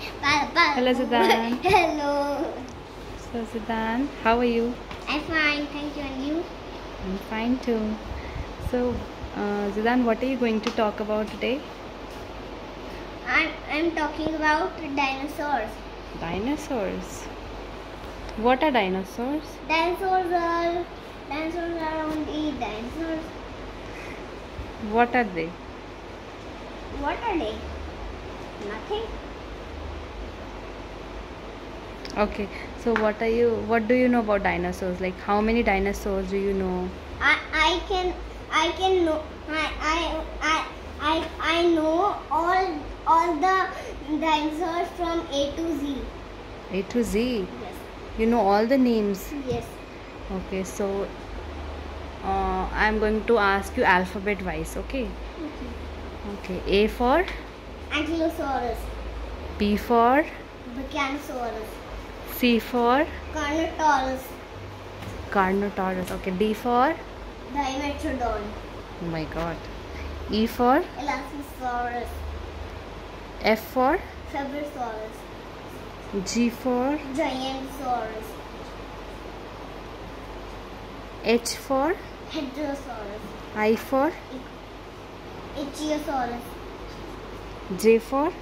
Hello, Zidan. Hello. So, Zidan, how are you? I'm fine, thank you. And you? I'm fine too. So, Zidan, what are you going to talk about today? I'm talking about dinosaurs. Dinosaurs. What are dinosaurs? Dinosaurs are only dinosaurs. What are they? What are they? Nothing. Okay. So, what do you know about dinosaurs? Like, how many dinosaurs do you know? I can know I know all the dinosaurs from A to Z. A to Z. Yes. You know all the names. Yes. Okay. So, I'm going to ask you alphabet wise. Okay. Okay. A for Ankylosaurus. B for Brachiosaurus. C for Carnotaurus. Carnotaurus. Okay. D for Dimetrodon. oh my god. E for Elastosaurus. F for Fabersaurus. G for Gigantosaurus. H for Hadrosaurus. I for Ichthyosaurus. J for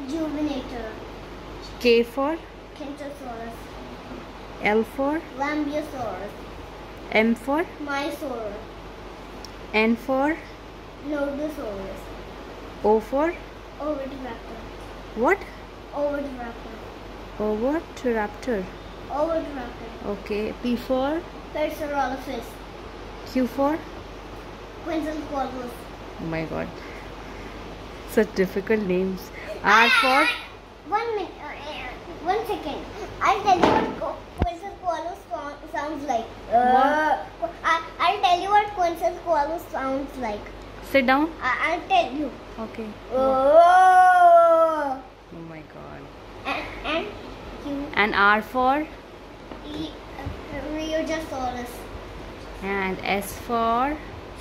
Juvenator. K for Kentosaurus. L for Lambeosaurus. M for Mysaurus. N for Nodosaurus. O for Oviraptor. what? Oviraptor. Oviraptor. Oviraptor. Okay. P for Percerophis. Q for Quetzalcoatlus. oh my god. Such difficult names. R for 1 minute. 1 second. I'll tell you what Quetzalcoatlus sounds like. I'll tell you what Quetzalcoatlus sounds like. sit down. I'll tell you. Okay. Oh. Oh my god. And Q. And R for Rheojosaurus. and S for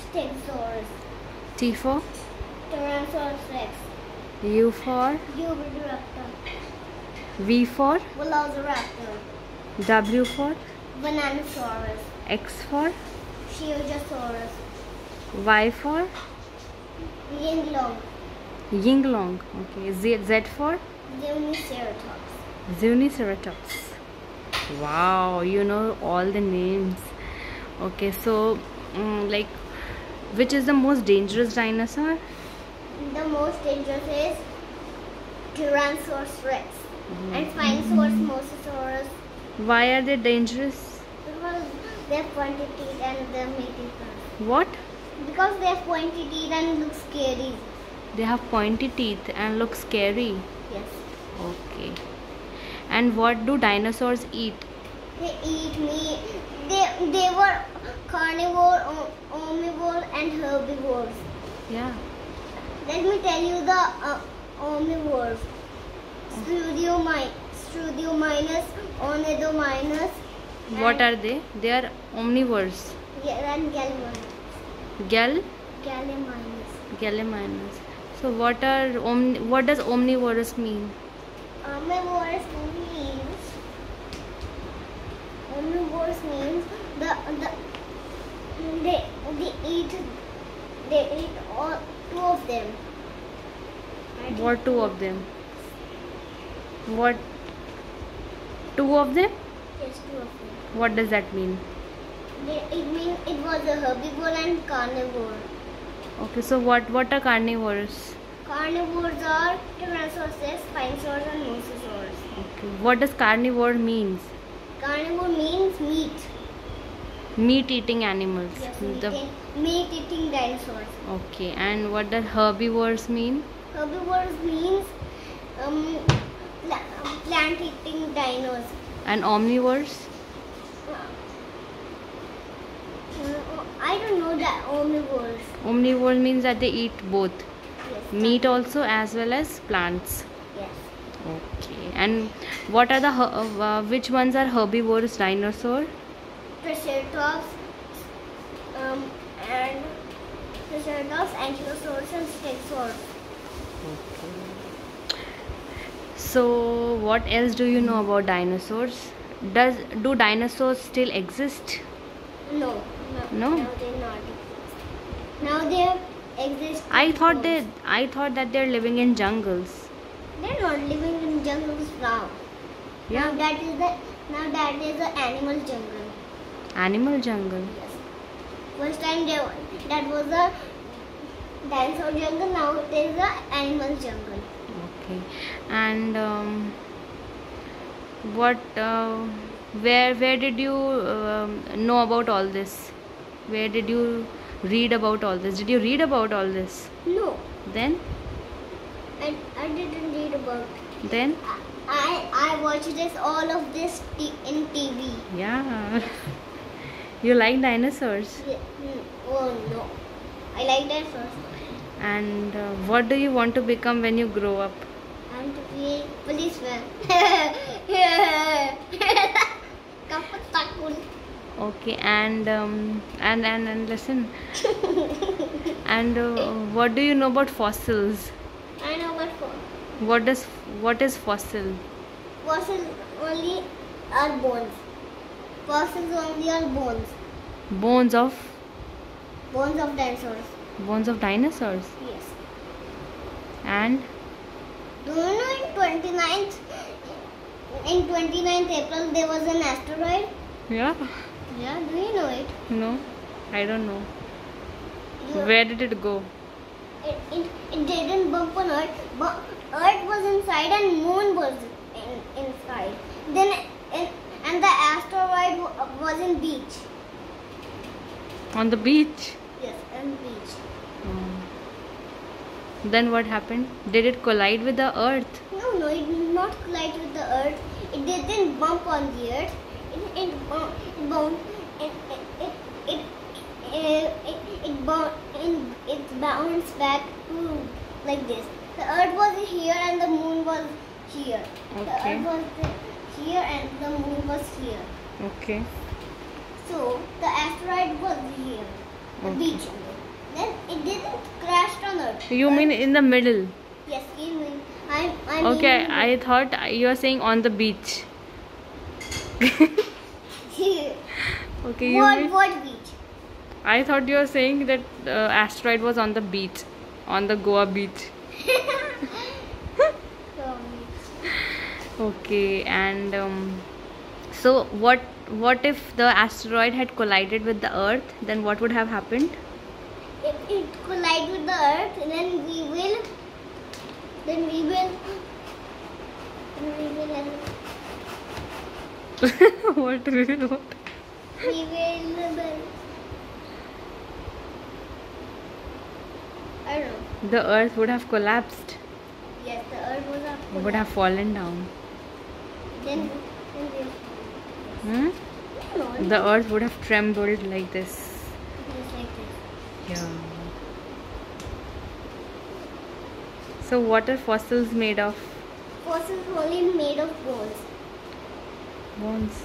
Stegosaurus. T for Tyrannosaurus rex. U for Uvulaptor. V for Velociraptor. W for Bananosaurus. X for Schizosaurus. Y for Yinglong. Yinglong. Okay. Z for Zuniceratops. Zuniceratops. Wow, you know all the names. Okay, so like, which is the most dangerous dinosaur? The most dangerous is Tyrannosaurus rex and Spinosaurus mosasaurus Why are they dangerous? because they have pointy teeth and they make it. What? Because they have pointy teeth and look scary. They have pointy teeth and look scary. Yes. Okay. And what do dinosaurs eat? They eat meat. They were carnivore, omnivore, and herbivores. Yeah. Let me tell you the omnivores. Struthiominus, Ornithominus. What are they? They are omnivores. And Gallimimus. Gallimimus. So what does omnivorous mean? Omnivores means they eat all two of them. What two of them? What? Two of them? Yes, two of them. What does that mean? It means it was a herbivore and carnivore. Okay, so what are carnivores? Carnivores are Tyrannosaurus rex, Spinosaurus, and Mosasaurus. Okay. What does carnivore means? Carnivore means meat. Meat eating animals. Yes, meat eating dinosaurs. Okay, and what does herbivores mean? Herbivores means plant eating dinos. And omnivores? I don't know the omnivores. Omnivores means that they eat both. Yes. Meat also as well as plants. Yes. Okay. And what are the which ones are herbivorous dinosaur? Triceratops, Ankylosaurus, and Stegosaurus. So what else do you know about dinosaurs? Do dinosaurs still exist? No. No? Now they not exist. Now they exist. I thought that they're living in jungles. They're not living in jungles now. Yeah. Now that is the animal jungle. Animal jungle. Yes. First time that was a dinosaur jungle. Now there is the animal jungle. Okay. And where did you know about all this? Where did you read about all this? Did you read about all this? No. Then I didn't read about. then I watched all of this in TV. yeah. You like dinosaurs? Yeah. Oh no. I like dinosaurs. And what do you want to become when you grow up? I want to be a policeman. Kapatakul. Okay. And listen. And what do you know about fossils? I know what for. What is fossil? Fossils only are bones. Fossils only are bones. Bones of Dinosaurs. bones of dinosaurs. Yes. And Do you know in 29th April there was an asteroid? yeah. Yeah, do you know it? No, I don't know. You- Where did it go? It didn't bump on Earth, but Earth was inside and Moon was inside. Then and the asteroid was in beach. On the beach. Yes, on beach. Then what happened? Did it collide with the earth? No, it did not collide with the Earth. It didn't bump on the Earth. It bounced back to like this. The Earth was here and the Moon was here. The Okay. Earth was here and the Moon was here. Okay. So the asteroid was here, the Okay. beach. Then it didn't crash on Earth. You mean in the middle? Yes, even I Okay, mean, I thought you were saying on the beach. Okay, you mean, what beach? I thought you were saying that asteroid was on the beach, on the Goa beach. Okay, and so what if the asteroid had collided with the earth? Then what would have happened? If it collide with the Earth, then we will What? we will I don't know. The earth would have collapsed, Yes, the Earth was would have fallen down. then Hmm? no, The earth would have trembled like this. just like this. Yeah. So what are fossils made of? Fossils only made of bones. Bones.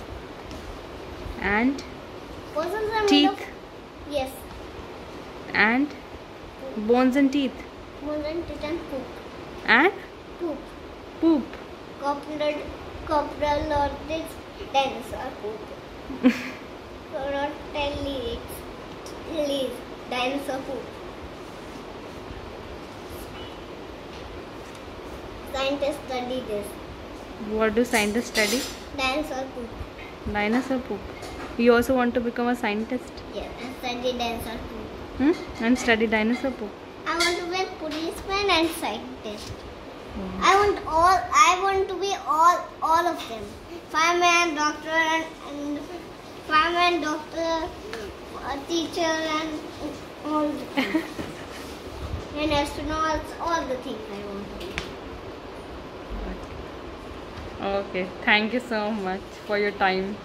And Fossils are made teeth. of yes, And bones and teeth. bones and teeth and poop. And Poop. poop. Coprolordids dinosaur poop. Protelids dinosaur poop. Scientists study this. What do scientists study? Dinosaur poop. Dinosaur poop. You also want to become a scientist? Yes, and study dinosaur poop. And study dinosaur poop. I want to be a policeman and scientist. I want to be all of them. Fireman, doctor, and fireman, doctor, teacher, and all the things. And astronauts, all the things I want to be. Okay. Thank you so much for your time.